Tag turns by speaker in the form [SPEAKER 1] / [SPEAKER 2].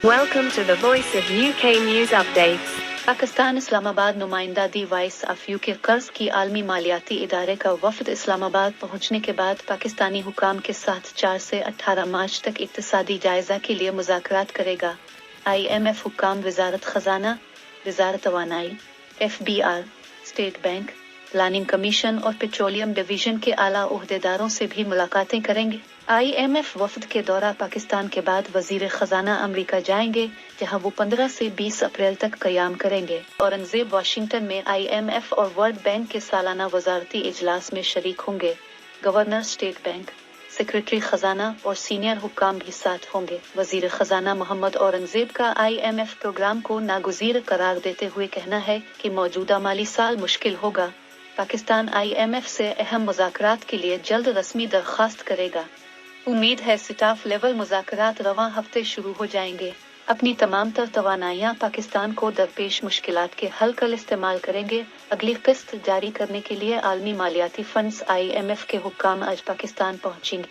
[SPEAKER 1] Welcome to the Voice of UK News Updates.
[SPEAKER 2] Pakistan Islamabad नुमाइंदा दी voice of UK कर्ज की आलमी मालियाती इदारे का वफद इस्लामाबाद पहुंचने के बाद पाकिस्तानी हुकाम के साथ 4 से 18 मार्च तक इक्तिसादी जायजा के लिए मुज़ाकरात करेगा। IMF हुकाम वजारत खजाना, वजारत तवानाई, FBR, state bank, planning commission और पेट्रोलियम डिवीजन के आला ओहदेदारों से भी मुलाकातें करेंगे। IMF वफद के दौरा पाकिस्तान के बाद वजीर खजाना अमेरिका जाएंगे, जहां वो 15 से 20 अप्रैल तक कयाम करेंगे। औरंगजेब वाशिंगटन में IMF और वर्ल्ड बैंक के सालाना वजारती इजलास में शरीक होंगे। गवर्नर स्टेट बैंक, सेक्रेटरी खजाना और सीनियर हुक्काम भी साथ होंगे। वजीर खजाना मोहम्मद औरंगजेब का IMF प्रोग्राम को नागुज़ीर करार देते हुए कहना है कि मौजूदा माली साल मुश्किल होगा। पाकिस्तान IMF से अहम मुज़ाकरात के लिए जल्द रस्मी दरख्वास्त करेगा। उम्मीद है स्टाफ लेवल मुज़ाकरात रवां हफ्ते शुरू हो जाएंगे। अपनी तमाम तर तवानाइयाँ पाकिस्तान को दरपेश मुश्किलात के हल का इस्तेमाल करेंगे। अगली किस्त जारी करने के लिए आलमी मालियाती फंड्स IMF के हुक्काम आज पाकिस्तान पहुंचेंगे।